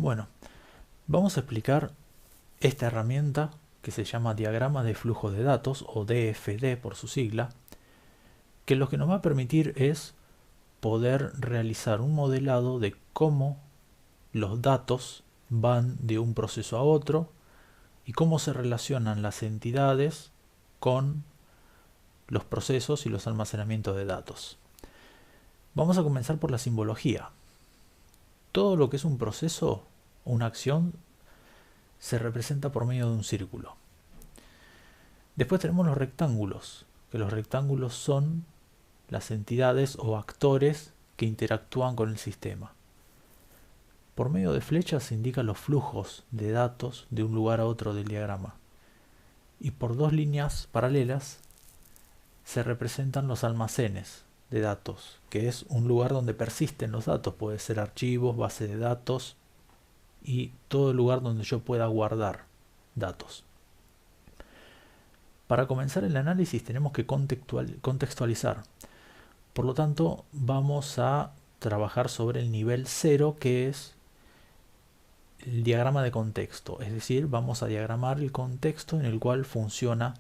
Bueno, vamos a explicar esta herramienta que se llama diagrama de flujo de datos o DFD por su sigla, que lo que nos va a permitir es poder realizar un modelado de cómo los datos van de un proceso a otro y cómo se relacionan las entidades con los procesos y los almacenamientos de datos. Vamos a comenzar por la simbología. Todo lo que es un proceso o una acción se representa por medio de un círculo. Después tenemos los rectángulos, que los rectángulos son las entidades o actores que interactúan con el sistema. Por medio de flechas se indican los flujos de datos de un lugar a otro del diagrama. Y por dos líneas paralelas se representan los almacenes de datos, que es un lugar donde persisten los datos. Puede ser archivos, base de datos y todo el lugar donde yo pueda guardar datos. Para comenzar el análisis tenemos que contextualizar. Por lo tanto, vamos a trabajar sobre el nivel 0, que es el diagrama de contexto. Es decir, vamos a diagramar el contexto en el cual funciona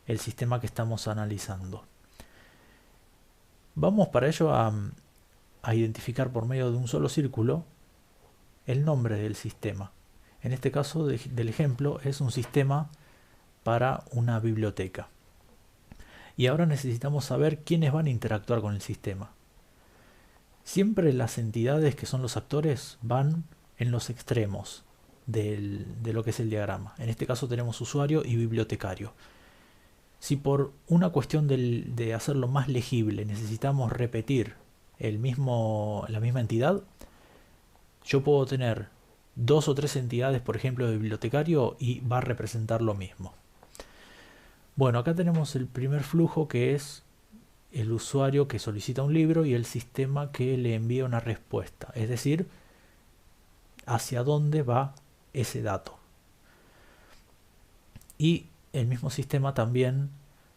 el sistema que estamos analizando. Vamos para ello a identificar por medio de un solo círculo el nombre del sistema. En este caso del ejemplo es un sistema para una biblioteca. Y ahora necesitamos saber quiénes van a interactuar con el sistema. Siempre las entidades que son los actores van en los extremos de lo que es el diagrama. En este caso tenemos usuario y bibliotecario. Si por una cuestión de hacerlo más legible necesitamos repetir la misma entidad, yo puedo tener dos o tres entidades, por ejemplo, de bibliotecario y va a representar lo mismo. Bueno, acá tenemos el primer flujo, que es el usuario que solicita un libro y el sistema que le envía una respuesta, es decir, hacia dónde va ese dato. Y el mismo sistema también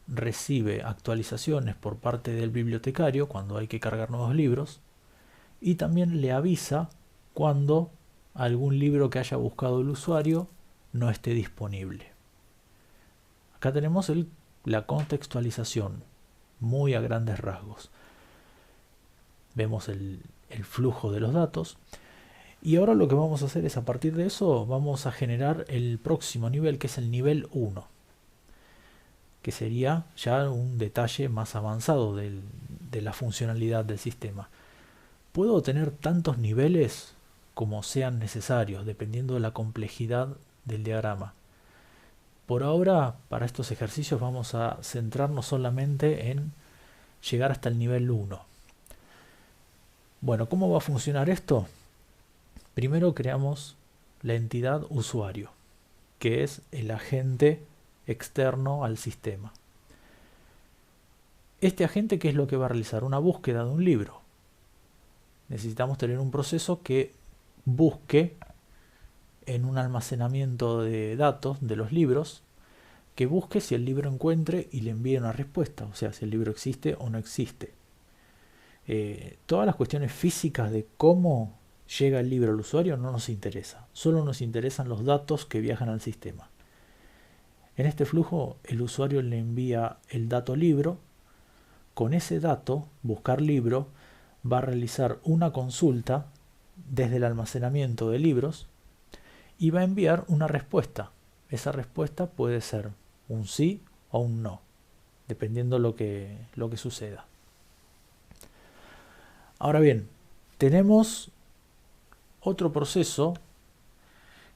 recibe actualizaciones por parte del bibliotecario cuando hay que cargar nuevos libros y también le avisa cuando algún libro que haya buscado el usuario no esté disponible. Acá tenemos la contextualización, muy a grandes rasgos. Vemos el flujo de los datos. Y ahora lo que vamos a hacer es, a partir de eso, vamos a generar el próximo nivel, que es el nivel 1. Que sería ya un detalle más avanzado de la funcionalidad del sistema. Puedo tener tantos niveles como sean necesarios, dependiendo de la complejidad del diagrama. Por ahora, para estos ejercicios vamos a centrarnos solamente en llegar hasta el nivel 1. Bueno, ¿cómo va a funcionar esto? Primero creamos la entidad usuario, que es el agente externo al sistema. Este agente, ¿qué es lo que va a realizar? Una búsqueda de un libro. Necesitamos tener un proceso que busque en un almacenamiento de datos de los libros, que busque si el libro encuentre y le envíe una respuesta, o sea, si el libro existe o no existe. Todas las cuestiones físicas de cómo llega el libro al usuario no nos interesa, solo nos interesan los datos que viajan al sistema. En este flujo el usuario le envía el dato libro. Con ese dato, buscar libro, va a realizar una consulta desde el almacenamiento de libros y va a enviar una respuesta. Esa respuesta puede ser un sí o un no, dependiendo lo que suceda. Ahora bien, tenemos otro proceso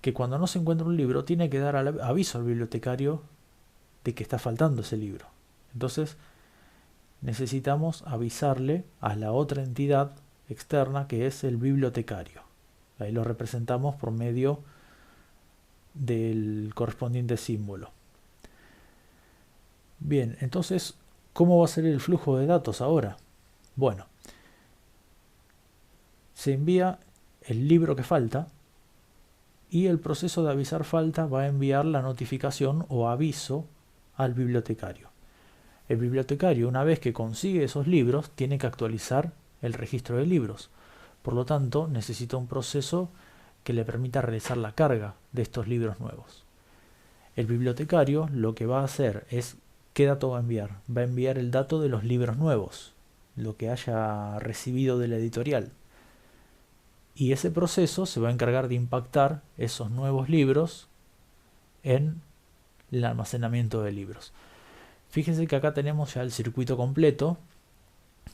que cuando no se encuentra un libro tiene que dar aviso al bibliotecario de que está faltando ese libro. Entonces necesitamos avisarle a la otra entidad externa, que es el bibliotecario. Ahí lo representamos por medio del correspondiente símbolo. Bien, entonces, ¿cómo va a ser el flujo de datos ahora? Bueno, se envía el libro que falta y el proceso de avisar falta va a enviar la notificación o aviso al bibliotecario. El bibliotecario, una vez que consigue esos libros, tiene que actualizar el registro de libros. Por lo tanto, necesita un proceso que le permita realizar la carga de estos libros nuevos. El bibliotecario lo que va a hacer es, ¿qué dato va a enviar? Va a enviar el dato de los libros nuevos, lo que haya recibido de la editorial. Y ese proceso se va a encargar de impactar esos nuevos libros en el almacenamiento de libros. Fíjense que acá tenemos ya el circuito completo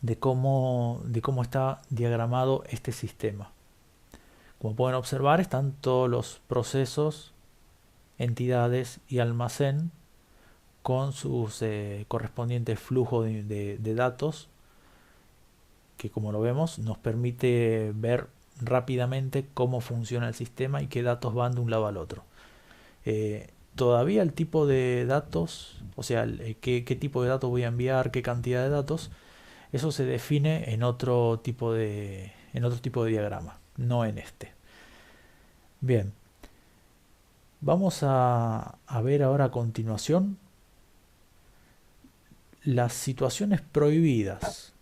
de cómo está diagramado este sistema. Como pueden observar, están todos los procesos, entidades y almacén con sus correspondientes flujos de datos, que como lo vemos nos permite ver rápidamente cómo funciona el sistema y qué datos van de un lado al otro. Todavía el tipo de datos, o sea, qué tipo de datos voy a enviar, qué cantidad de datos, eso se define en otro tipo de diagrama, no en este. Bien, vamos a ver ahora a continuación las situaciones prohibidas,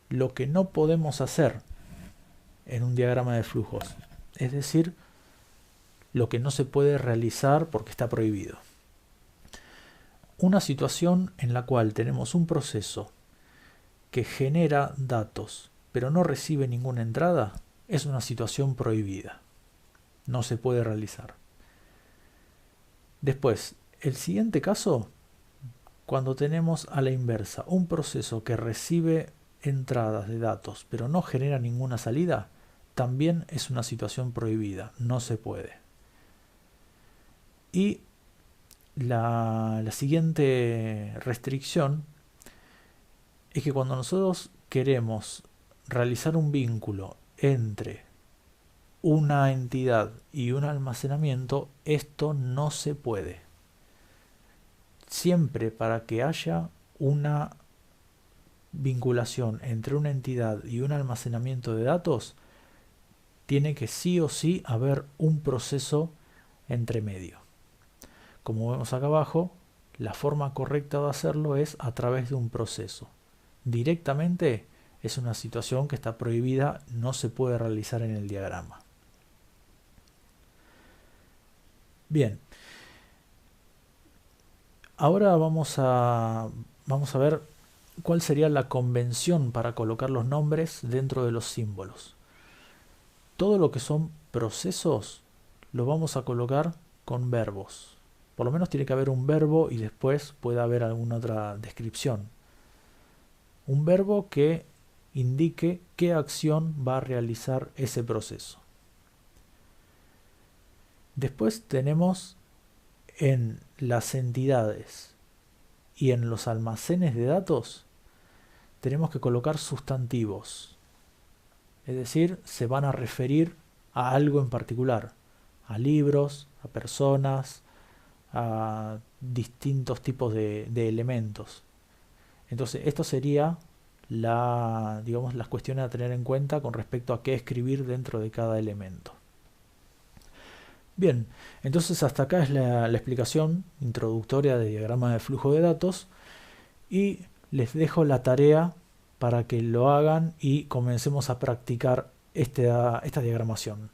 lo que no podemos hacer en un diagrama de flujos, es decir, lo que no se puede realizar porque está prohibido. Una situación en la cual tenemos un proceso que genera datos pero no recibe ninguna entrada es una situación prohibida. No se puede realizar. Después, el siguiente caso, cuando tenemos a la inversa un proceso que recibe entradas de datos pero no genera ninguna salida, también es una situación prohibida, no se puede. Y la siguiente restricción es que cuando nosotros queremos realizar un vínculo entre una entidad y un almacenamiento, esto no se puede. Siempre para que haya una vinculación entre una entidad y un almacenamiento de datos, tiene que sí o sí haber un proceso entre medio. Como vemos acá abajo, la forma correcta de hacerlo es a través de un proceso. Directamente es una situación que está prohibida, no se puede realizar en el diagrama. Bien, ahora vamos a ver cuál sería la convención para colocar los nombres dentro de los símbolos. Todo lo que son procesos lo vamos a colocar con verbos. Por lo menos tiene que haber un verbo y después puede haber alguna otra descripción. Un verbo que indique qué acción va a realizar ese proceso. Después tenemos en las entidades y en los almacenes de datos, tenemos que colocar sustantivos. Es decir, se van a referir a algo en particular, a libros, a personas, a distintos tipos de elementos. Entonces, esto sería las cuestiones a tener en cuenta con respecto a qué escribir dentro de cada elemento. Bien, entonces hasta acá es la explicación introductoria de diagrama de flujo de datos y les dejo la tarea para que lo hagan y comencemos a practicar esta diagramación.